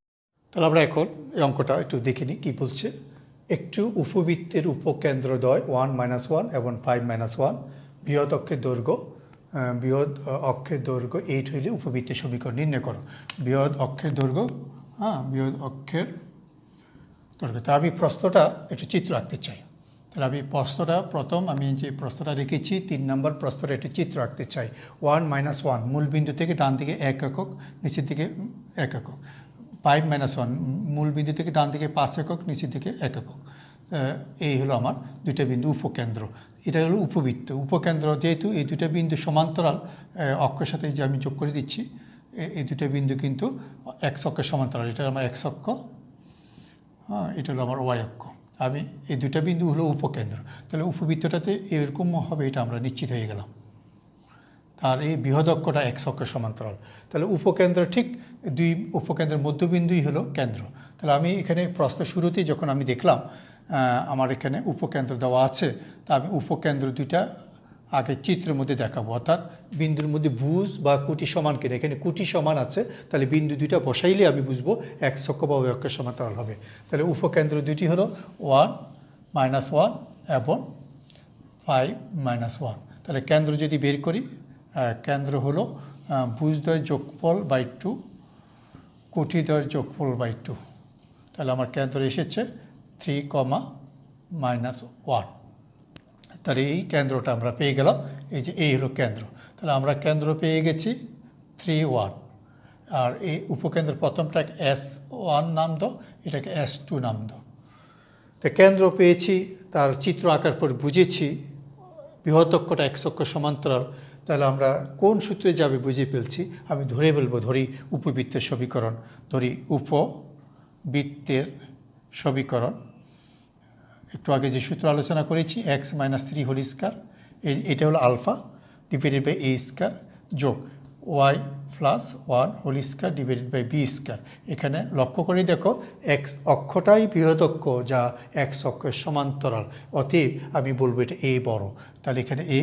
তাহলে আমরা এখন এই অঙ্কটা একটু দেখে নিই কী বলছে। একটু উপবৃত্তের উপকেন্দ্রদ্বয় 1 - 1 এবং 5 - 1 বৃহৎ অক্ষের দৈর্ঘ্য 8 হইলে উপবৃত্তের সমীকরণ নির্ণয় করো। বৃহৎ অক্ষের দৈর্ঘ্য তা আমি প্রশ্নটা একটু চিত্র আঁকতে চাই। তাহলে আমি আমি যে প্রশ্নটা রেখেছি 3 নম্বর প্রশ্নটা একটু চিত্র আঁকতে চাই। 1 - 1 মূল বিন্দু থেকে ডান দিকে 1 একক, নিচের দিকে 1 একক। 5 - 1 মূল বিন্দু থেকে ডান দিকে 5 একক, নিচের দিকে 1 একক। এই হলো আমার দুইটা বিন্দু উপকেন্দ্র। এটা হলো উপকেন্দ্র যেহেতু এই দুইটা বিন্দু সমান্তরাল অক্ষের সাথে যে আমি যোগ করে দিচ্ছি, এই দুইটা বিন্দু কিন্তু এক্স অক্ষের সমান্তরাল। এটা আমার এক্স অক্ষ, হ্যাঁ এটা হলো আমার ওয়াই অক্ষ। আমি এই দুইটা বিন্দু হলো উপকেন্দ্র, তাহলে উপবৃত্তটাতে এরকম হবে এটা আমরা নিশ্চিত হয়ে গেলাম। তার এই বৃহৎ অক্ষটা এক্স অক্ষের সমান্তরাল। তাহলে উপকেন্দ্র ঠিক দুই উপকেন্দ্রের মধ্যবিন্দুই হলো কেন্দ্র। তাহলে আমি এখানে প্রশ্ন শুরুতেই যখন আমি দেখলাম আমার এখানে উপকেন্দ্র দেওয়া আছে, তা আমি উপকেন্দ্র দুইটা আগে চিত্রের মধ্যে দেখাবো, অর্থাৎ বিন্দুর মধ্যে ভুজ বা কুটি সমান কিনা। এখানে কুটি সমান আছে, তাহলে বিন্দু দুইটা বসাইলে আমি বুঝবো এক্স অক্ষ বা ওই অক্ষের সমান্তরাল হবে। তাহলে উপকেন্দ্র দুইটি হলো 1 -1 এবং 5 -1। তাহলে কেন্দ্র যদি বের করি, কেন্দ্র হলো ভুজদ্বয়ের যোগফল বাই 2, কুটিদ্বয়ের যোগফল বাই 2। তাহলে আমার কেন্দ্র এসেছে 3, -1। তাহলে এই কেন্দ্রটা আমরা পেয়ে গেলাম। এই যে এই হলো কেন্দ্র। তাহলে আমরা কেন্দ্র পেয়ে গেছি 3, 1। আর এই উপকেন্দ্র প্রথমটাকে S1 নাম দাও, এটাকে S2 নাম দাও। তো কেন্দ্র পেয়েছি, তার চিত্র আঁকার পর বুঝেছি বৃহৎ অক্ষটা এক্স অক্ষ সমান্তরাল। তাহলে আমরা কোন সূত্রে যাবে বুঝে ফেলছি। আমি ধরে বলবো, ধরি উপবৃত্তের সমীকরণ, ধরি উপবৃত্তের সমীকরণ। একটু আগে যে সূত্র আলোচনা করেছি, x - 3 হোল স্কয়ার, এটা হলো alpha divided by a square যোগ y + 1 whole square divided by b square. এখানে লক্ষ্য করে দেখো এক্স অক্ষটাই বৃহৎ অক্ষ যা এক্স অক্ষের সমান্তরাল, অতএব আমি বলবো এটা a বড়। তাহলে এখানে a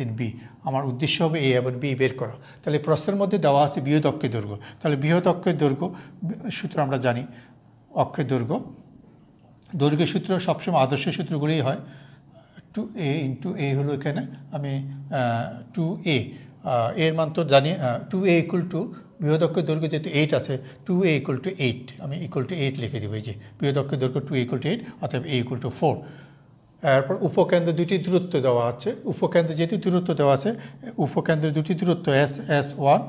> b। আমার উদ্দেশ্য হবে a এবং b বের করা। তাহলে প্রশ্নের মধ্যে দেওয়া আছে বৃহৎ অক্ষের দৈর্ঘ্য। তাহলে বৃহৎ অক্ষের দৈর্ঘ্য সূত্র আমরা জানি, অক্ষের দৈর্ঘ্যের সূত্র সবসময় আদর্শ সূত্রগুলোই হয় 2a × a হলো এখানে আমি 2a এর মান তো জানি, 2a = বৃহৎ অক্ষের দৈর্ঘ্য যেহেতু 8 আছে, 2a = 8, আমি =8 লিখে দেবো। এই যে বৃহৎ অক্ষের দৈর্ঘ্য 2a = 8, অর্থাৎ a = 4। এরপর উপকেন্দ্র দুটি দূরত্ব দেওয়া আছে। উপকেন্দ্র যেটি দূরত্ব দেওয়া আছে, উপকেন্দ্রের দুটি দূরত্ব S1,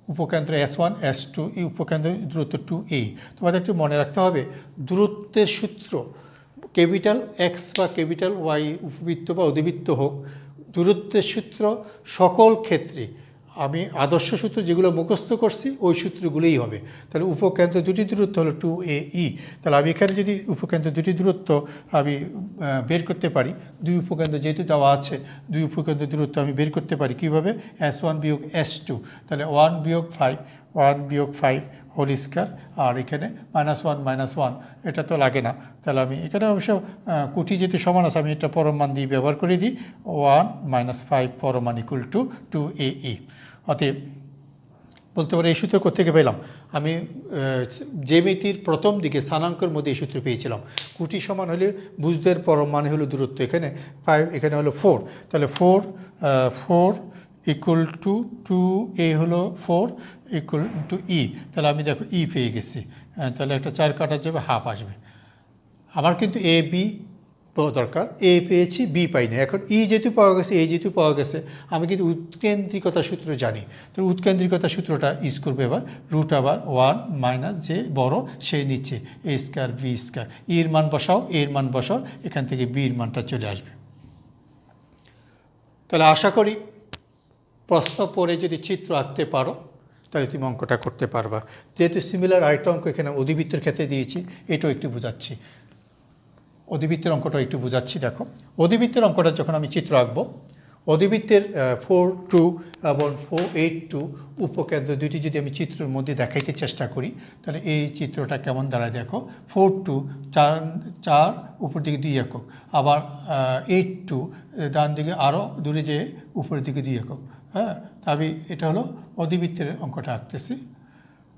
উপকেন্দ্র S1, S2, এই উপকেন্দ্রের দূরত্ব 2a। তোমাদের একটু মনে রাখতে হবে দূরত্বের সূত্র ক্যাপিটাল এক্স বা ক্যাপিটাল ওয়াই উপবৃত্ত বা অধিবৃত্ত হোক, দূরত্বের সূত্র সকল ক্ষেত্রে আমি আদর্শ সূত্র যেগুলো মুখস্থ করছি ওই সূত্রগুলোই হবে। তাহলে উপকেন্দ্র দুটি দূরত্ব হলো 2ae। তাহলে আমি এখানে যদি উপকেন্দ্র দুটি দূরত্ব আমি বের করতে পারি, দুই উপকেন্দ্র যেহেতু দেওয়া আছে, দুই উপকেন্দ্রের দূরত্ব আমি বের করতে পারি কীভাবে, S1 - S2। তাহলে 1 - 5 হোল স্কয়ার, আর এখানে -1 - 1 এটা তো লাগে না। তাহলে আমি এখানে অবশ্য কুটি যেহেতু সমান আছে, আমি এটা পরম মান দিয়ে ব্যবহার করে দিই, 1 - 5 পরম মান = 2ae। অতএব বলতে পারি এই সূত্র কোত্থেকে পেলাম, আমি জ্যামিতির প্রথম দিকে স্থানাঙ্কের মধ্যে এই সূত্র পেয়েছিলাম। কুটি সমান হলে ভুজদ্বয়ের পরম মানে হলো দূরত্ব, এখানে 5, এখানে হলো 4। তাহলে 4 = 2a হলো 4 = e। তাহলে আমি দেখো e পেয়ে গেছি। তাহলে একটা 4 কাটা যাবে, হাফ আসবে। আমার কিন্তু a b দরকার, a পেয়েছি, b পাই না। এখন e যেহেতু পাওয়া গেছে, a যেহেতু পাওয়া গেছে, আমি কিন্তু উৎকেন্দ্রিকতা সূত্র জানি। তো উৎকেন্দ্রিকতা সূত্রটা ইউজ করবে এবার, √1 - যে বড় সেই নিচে a² b²। এর মান বসাও, এর মান বসাও, এখান থেকে b এর মানটা চলে আসবে। তাহলে আশা করি প্রশ্ন পড়ে যদি চিত্র আঁকতে পারো তাহলে তুমি অঙ্কটা করতে পারবা। যেহেতু সিমিলার আরেকটা অঙ্ক এখানে অধিবৃত্তের ক্ষেত্রে দিয়েছি, এটাও একটু বোঝাচ্ছি, অধিবৃত্তের অঙ্কটা একটু বোঝাচ্ছি। দেখো অধিবৃত্তের অঙ্কটা যখন আমি চিত্র আঁকবো, অধিবৃত্তের 4, 2 এবং 4, 8, 2 উপকেন্দ্র দুইটি যদি আমি চিত্রের মধ্যে দেখাইতে চেষ্টা করি, তাহলে এই চিত্রটা কেমন দাঁড়ায় দেখো। 4, 2 4 উপর দিকে 2 একক, আবার 8, 2 ডান দিকে আরও দূরে যেয়ে উপরের দিকে 2 একক। হ্যাঁ, আমি এটা হলো অধিবৃত্তের অঙ্কটা আঁকতেছি।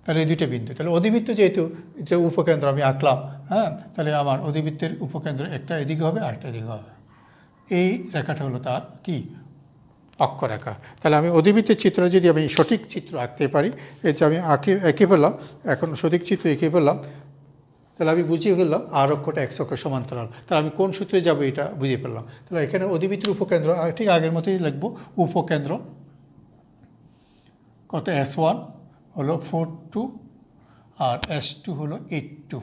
তাহলে এই দুইটা বিন্দু, তাহলে অধিবৃত্ত যেহেতু এটা উপকেন্দ্র আমি আঁকলাম, হ্যাঁ, তাহলে আমার অধিবৃত্তের উপকেন্দ্র একটা এদিকে হবে, আরেকটা এদিকে হবে। এই রেখাটা হলো তার কি, অক্ষরেখা। তাহলে আমি অধিবৃত্তের চিত্র যদি আমি সঠিক চিত্র আঁকতে পারি, এই যে আমি এঁকে ফেললাম, এখন সঠিক চিত্র এঁকে ফেললাম, তাহলে আমি বুঝিয়ে ফেললাম আর অক্ষটা এক্স অক্ষের সমান্তরাল। তাহলে আমি কোন সূত্রে যাব এটা বুঝিয়ে ফেললাম। তাহলে এখানে অধিবৃত্তের উপকেন্দ্র ঠিক আগের মতোই লিখব, উপকেন্দ্র কত, S1 হলো 4, 2 আর S2 হলো 8, 2।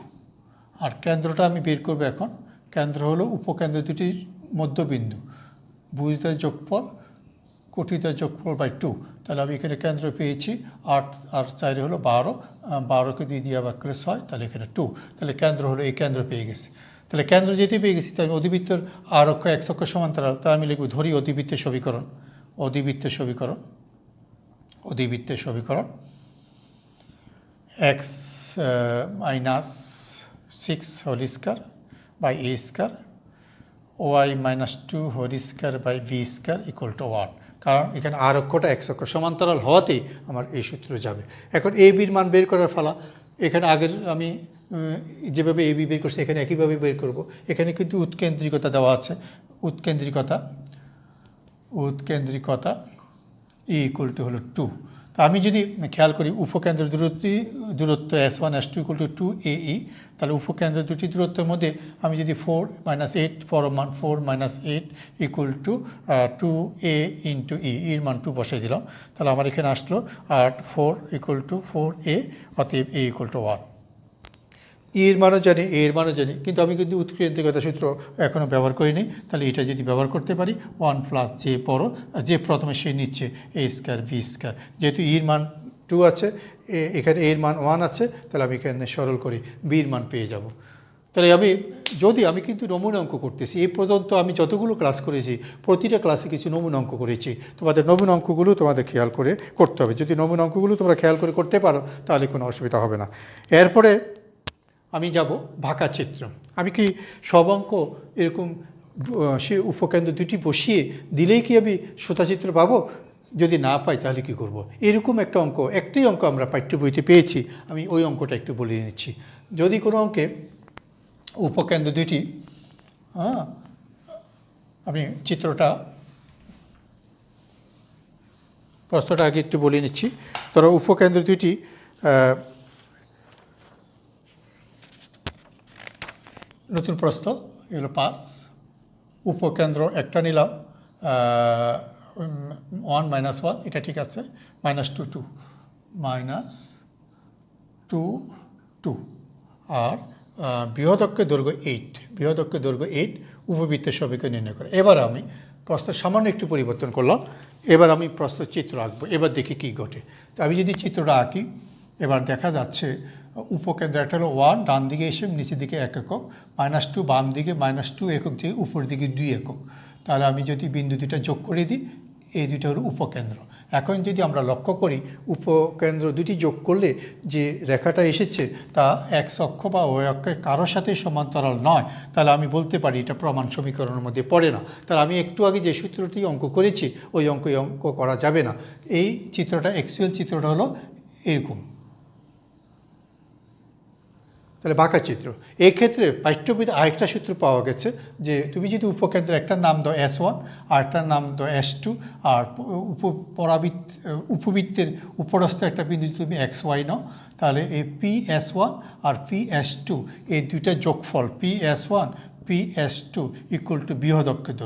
আর কেন্দ্রটা আমি বের করবো এখন। কেন্দ্র হলো উপকেন্দ্র দুটির মধ্যবিন্দু, ভুজদ্বয়ের যোগফল কুটিদ্বয়ের যোগফল বাই 2। তাহলে আমি এখানে কেন্দ্র পেয়েছি 8 আর 4 হলো 12, 12কে 2 দিয়ে ভাগ করে 6, তাহলে এখানে 2। তাহলে কেন্দ্র হলো এই কেন্দ্র পেয়ে গেছি। তাহলে কেন্দ্র যেতে পেয়ে গেছি, তাই আমি অধিবৃত্তের আর অক্ষ এক্স অক্ষ সমান্তরাল, তাই আমি লিখব, ধরি অধিবৃত্তের সমীকরণ, অধিবৃত্তের সমীকরণ X minus 6 whole square by A square Y minus 2 whole square by B square equal to 1। কারণ এখানে আর অক্ষটা এক্স অক্ষ সমান্তরাল হওয়াতেই আমার এই সূত্র যাবে। এখন এ বির মান বের করার ফলা, এখানে আগের আমি যেভাবে এ বি বের করছি এখানে একইভাবে বের করব। এখানে কিন্তু উৎকেন্দ্রিকতা দেওয়া আছে, উৎকেন্দ্রিকতা ই ইকুয়াল টু হলো 2। তো আমি যদি খেয়াল করি উপকেন্দ্রের দূরত্ব S1 S2 equal to 2AE, তাহলে উপকেন্দ্রের দুটি দূরত্বের মধ্যে আমি যদি 4 - 8 পরমান 4 - 8 ইকুয়াল টু 2A ইন্টু এর মান 2 বসাই দিলাম, তাহলে আমার এখানে আসলো 8 4 ইকুয়াল টু 4A, অতএব A ইকুয়াল টু 1। এর মানও জানি, এর মানও জানি, কিন্তু আমি কিন্তু উৎকেন্দ্রিকতা সূত্র এখনও ব্যবহার করিনি। তাহলে এটা যদি ব্যবহার করতে পারি 1 প্লাস যে প্রথমে সে নিচ্ছে এ স্কয়ার বি স্কয়ার, যেহেতু এর মান 2 আছে, এখানে এর মান 1 আছে, তাহলে আমি এখানে সরল করি বির মান পেয়ে যাব। তাহলে আমি কিন্তু নমুনা অঙ্ক করতেছি। এই পর্যন্ত আমি যতগুলো ক্লাস করেছি প্রতিটা ক্লাসে কিছু নমুনা অঙ্ক করেছি। তোমাদের নমুনা অঙ্কগুলো তোমাদের খেয়াল করে করতে হবে। যদি নমুনা অঙ্কগুলো তোমরা খেয়াল করে করতে পারো তাহলে কোনো অসুবিধা হবে না। এরপরে আমি যাব ভাঁকা চিত্র। আমি কি সব অঙ্ক এরকম সে উপকেন্দ্র দুটি বসিয়ে দিলেই কি আমি সুতাচিত্র পাবো? যদি না পাই তাহলে কি করব? এরকম একটা অঙ্ক, একটাই অঙ্ক আমরা পাঠ্য বইতে পেয়েছি, আমি ওই অঙ্কটা একটু বলে নিচ্ছি। যদি কোনো অঙ্কে উপকেন্দ্র দুটি, আমি প্রশ্নটা আগে একটু বলে নিচ্ছি। ধরো উপকেন্দ্র দুটি নতুন প্রশ্ন, এগুলো 5। উপকেন্দ্র একটা নিলাম 1 - 1, এটা ঠিক আছে, -2 2 -2 2, আর বৃহদক্ষের দৈর্ঘ্য 8, উপবৃত্তের সমীকরণ নির্ণয় করে। এবার আমি প্রশ্ন সামান্য একটু পরিবর্তন করলাম, এবার আমি প্রশ্ন চিত্র আঁকবো। এবার দেখি কী ঘটে। তো আমি যদি চিত্রটা আঁকি, এবার দেখা যাচ্ছে উপকেন্দ্র একটা হলো 1, ডান দিকে এসে নিচের দিকে 1 একক, -2 বাম দিকে -2 একক থেকে উপর দিকে 2 একক। তাহলে আমি যদি বিন্দু দুটা যোগ করে দিই, এই দুটো হলো উপকেন্দ্র। এখন যদি আমরা লক্ষ্য করি উপকেন্দ্র দুটি যোগ করলে যে রেখাটা এসেছে তা এক্স অক্ষ বা ওয়াই অক্ষের কারোর সাথে সমান্তরাল নয়, তাহলে আমি বলতে পারি এটা প্রমাণ সমীকরণের মধ্যে পড়ে না। তাহলে আমি একটু আগে যে সূত্রটি অঙ্ক করেছি ওই অঙ্ক করা যাবে না। এই চিত্রটা, অ্যাকচুয়াল চিত্রটা হলো এরকম। তাহলে বাঁকা চিত্র। এই ক্ষেত্রে পাঠ্যবইতে আরেকটা সূত্র পাওয়া গেছে যে তুমি যদি উপকেন্দ্রের একটার নাম দাও S1 আর একটার নাম দাও S2, আর উপবৃত্তের উপরস্থ একটা বিন্দু যদি তুমি XY নাও, তাহলে এই PS1 আর PS2 এই দুইটা যোগফল PS1 PS2 ইকুয়াল টু বৃহৎ অক্ষের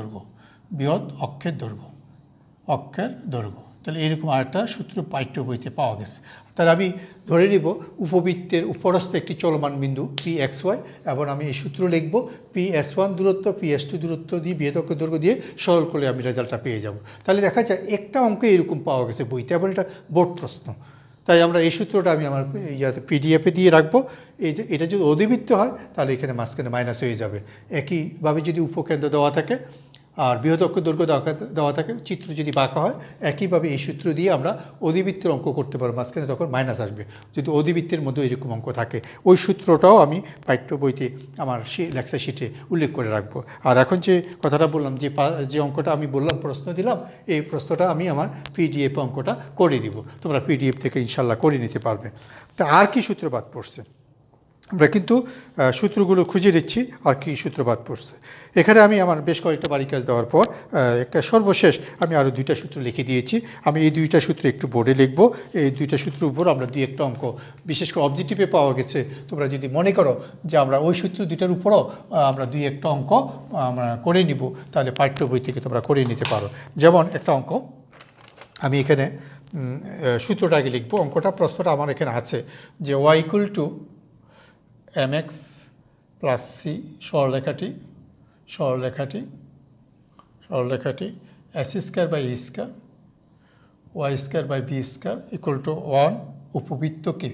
দৈর্ঘ্য। তাহলে এরকম আরেকটা সূত্র পাঠ্য বইতে পাওয়া গেছে। তাহলে আমি ধরে নিব উপবৃত্তের উপরস্থ একটি চলমান বিন্দু PXY, এবং আমি এই সূত্র লিখব PS1 দূরত্ব PS2 দূরত্ব দিয়ে বৃহৎ অক্ষের দৈর্ঘ্য দিয়ে সরল করলে আমি রেজাল্টটা পেয়ে যাব। তাহলে দেখা যায় একটা অঙ্ক এরকম পাওয়া গেছে বইতে, এবং এটা বোর্ড প্রশ্ন। তাই আমরা এই সূত্রটা আমি আমার PDF-এ দিয়ে রাখবো। এটা যদি অধিবৃত্ত হয় তাহলে এখানে মাঝখানে মাইনাস হয়ে যাবে। একইভাবে যদি উপকেন্দ্র দেওয়া থাকে আর বৃহৎ অক্ষের দৈর্ঘ্য দেওয়া থাকে, চিত্র যদি বাঁকা হয়, একইভাবে এই সূত্র দিয়ে আমরা অধিবৃত্তের অঙ্ক করতে পারবো, মাঝখানে তখন মাইনাস আসবে যদি অধিবৃত্তের মধ্যে এরকম অঙ্ক থাকে। ওই সূত্রটাও আমি পাঠ্য বইতে আমার লেকচার শিটে উল্লেখ করে রাখবো। আর এখন যে কথাটা বললাম, যে অঙ্কটা আমি বললাম প্রশ্ন দিলাম, এই প্রশ্নটা আমি আমার PDF অঙ্কটা করে দিব। তোমরা PDF থেকে ইনশাল্লাহ করে নিতে পারবে। তা আর কি সূত্র বাদ পড়ছে? আমরা কিন্তু সূত্রগুলো খুঁজে দিচ্ছি আর কি সূত্র বাদ পড়ছে। এখানে আমি আমার বেশ কয়েকটা বাড়ি কাজ দেওয়ার পর একটা সর্বশেষ আমি আরও 2টা সূত্র লিখে দিয়েছি। আমি এই 2টা সূত্র একটু বোর্ডে লিখব। এই 2টা সূত্রের উপর আমরা 2-1টা অঙ্ক, বিশেষ করে অবজেক্টিভে পাওয়া গেছে, তোমরা যদি মনে করো যে আমরা ওই সূত্র 2টার উপরও আমরা 2-1টা অঙ্ক আমরা করে নিব, তাহলে পাঠ্য বই থেকে তোমরা করে নিতে পারো। যেমন একটা অঙ্ক আমি এখানে সূত্রটা আগে লিখব। প্রশ্নটা আমার এখানে আছে যে y equal to mx plus c, সরলরেখাটি s square by e square y square by B square equal to 1, উপবৃত্তকে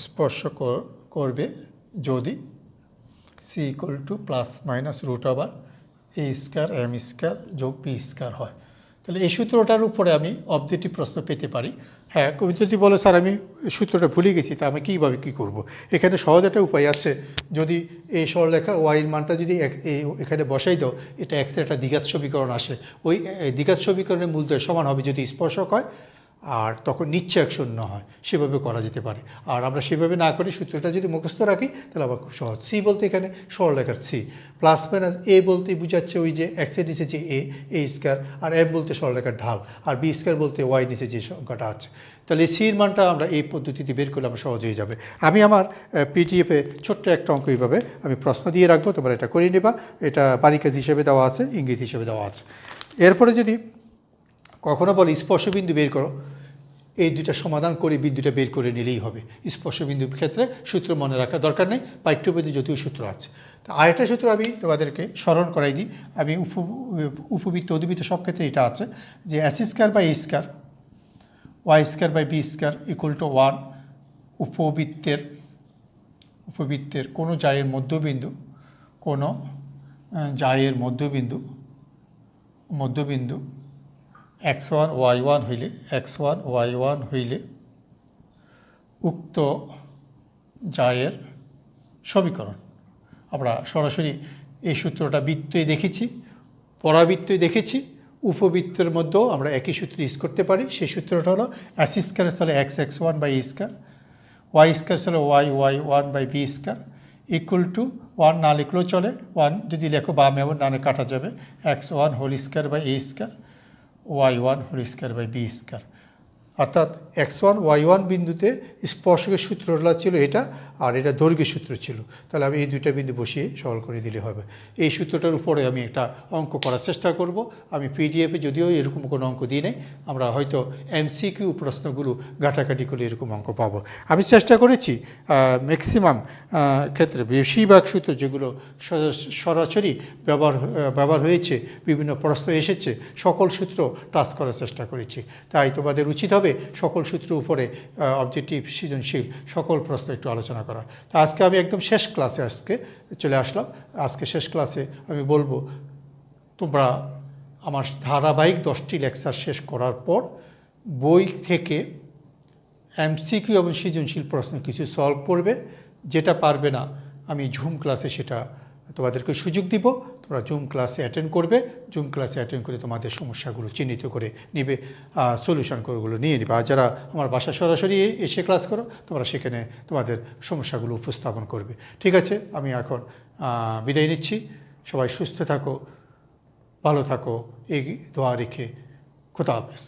স্পর্শ করবে যদি c equal to plus minus root over a square m square যোগ বি স্কোয়ার হয়। তাহলে এই সূত্রটার উপরে আমি অবজেক্টিভ প্রশ্ন পেতে পারি। হ্যাঁ, কবি যদি বলে স্যার আমি সূত্রটা ভুলে গেছি, তা আমি কীভাবে কী করব। এখানে সহজ একটা উপায় আছে। যদি এই সরলরেখা ওয়াইয়ের মানটা যদি এখানে বসাই দাও, এটা এক্সের একটা দ্বিঘাত সমীকরণ আসে। ওই দ্বিঘাত সমীকরণের মূলদ্বয় সমান হবে যদি স্পর্শক হয়, আর তখন নিশ্চয়ক শূন্য হয়। সেভাবে করা যেতে পারে। আর আমরা সেভাবে না করি, সূত্রটা যদি মুখস্থ রাখি তাহলে আবার খুব সহজ। সি বলতে এখানে সরলরেখার সি, প্লাস মাইনাস এ বলতে বোঝাচ্ছে ওই যে এক্সের নিচে যে এ স্কোয়ার, আর এফ বলতে সরলরেখার ঢাল, আর বি স্কোয়ার বলতে ওয়াই নিচে যে সংখ্যাটা আছে। তাহলে সির মানটা আমরা এই পদ্ধতিতে বের করলে আমার সহজ হয়ে যাবে। আমি আমার পিডিএফে ছোট্ট একটা অঙ্ক এইভাবে আমি প্রশ্ন দিয়ে রাখবো, তোমরা এটা করে নেবা। এটা বাড়ি কাজ হিসেবে দেওয়া আছে, ইঙ্গিত হিসেবে দেওয়া আছে। এরপরে যদি কখনো বলে স্পর্শবিন্দু বের করো, এই দুইটা সমাধান করে বিন্দুটা বের করে নিলেই হবে। স্পর্শবিন্দুর ক্ষেত্রে সূত্র মনে রাখার দরকার নেই, পাঠ্যবইতে যদিও সূত্র আছে। তো আরেকটা সূত্র আমি তোমাদেরকে স্মরণ করাই দিই। আমি উপবৃত্ত অধিবৃত্ত সব ক্ষেত্রে এটা আছে যে S square by A square Y square by B square equal to 1। উপবৃত্তের কোনো জায়ের মধ্যবিন্দু x1 y1 হইলে উক্ত জায়ের সমীকরণ। আমরা সরাসরি এই সূত্রটা বৃত্তই দেখেছি, পরাবৃত্তই দেখেছি, উপবৃত্তের মধ্যেও আমরা একই সূত্র ইউজ করতে পারি। সেই সূত্রটা হলো এস স্কোয়ারের স্থলে x1 by A square, Y square স্থলে y1 by B square equal to 1 না লিখলেও চলে, 1 যদি লেখো বামে এবং ডানে কাটা যাবে, x1 whole square by A square y1 whole square by B square. অর্থাৎ x1 y1 বিন্দুতে স্পর্শকের সূত্রটা ছিল এটা, আর এটা দৈর্ঘ্যের সূত্র ছিল। তাহলে আমি এই দুইটা বিন্দু বসিয়ে সরল করে দিলে হবে। এই সূত্রটার উপরে আমি একটা অঙ্ক করার চেষ্টা করব। আমি পিডিএফে যদিও এরকম কোনো অঙ্ক দিই নাই, আমরা হয়তো এমসিকিউ প্রশ্নগুলো ঘাটাঘাটি করে এরকম অঙ্ক পাবো। আমি চেষ্টা করেছি ম্যাক্সিমাম ক্ষেত্রে বেশিরভাগ সূত্র যেগুলো সরাসরি ব্যবহার হয়েছে, বিভিন্ন প্রশ্ন এসেছে, সকল সূত্র টাচ করার চেষ্টা করেছি। তাই তোমাদের উচিত হবে সকল সূত্রের উপরে অবজেক্টিভ সৃজনশীল সকল প্রশ্ন একটু আলোচনা করা। তো আজকে আমি একদম শেষ ক্লাসে চলে আসলাম। আজকে শেষ ক্লাসে আমি বলবো তোমরা আমার ধারাবাহিক 10টি লেকচার শেষ করার পর বই থেকে এমসিকিউ এবং সৃজনশীল প্রশ্ন কিছু সলভ করবে। যেটা পারবে না আমি জুম ক্লাসে সেটা তোমাদেরকে সুযোগ দিব, তোমরা জুম ক্লাসে অ্যাটেন্ড করবে। জুম ক্লাসে অ্যাটেন্ড করে তোমাদের সমস্যাগুলো চিহ্নিত করে নিবে, সলিউশন করেগুলো নিয়ে নিবে। আর যারা আমার বাসায় সরাসরি এসে ক্লাস করো, তোমরা সেখানে তোমাদের সমস্যাগুলো উপস্থাপন করবে। ঠিক আছে, আমি এখন বিদায় নিচ্ছি। সবাই সুস্থ থাকো, ভালো থাকো, এই দোয়া রেখে খোদা হাফেজ।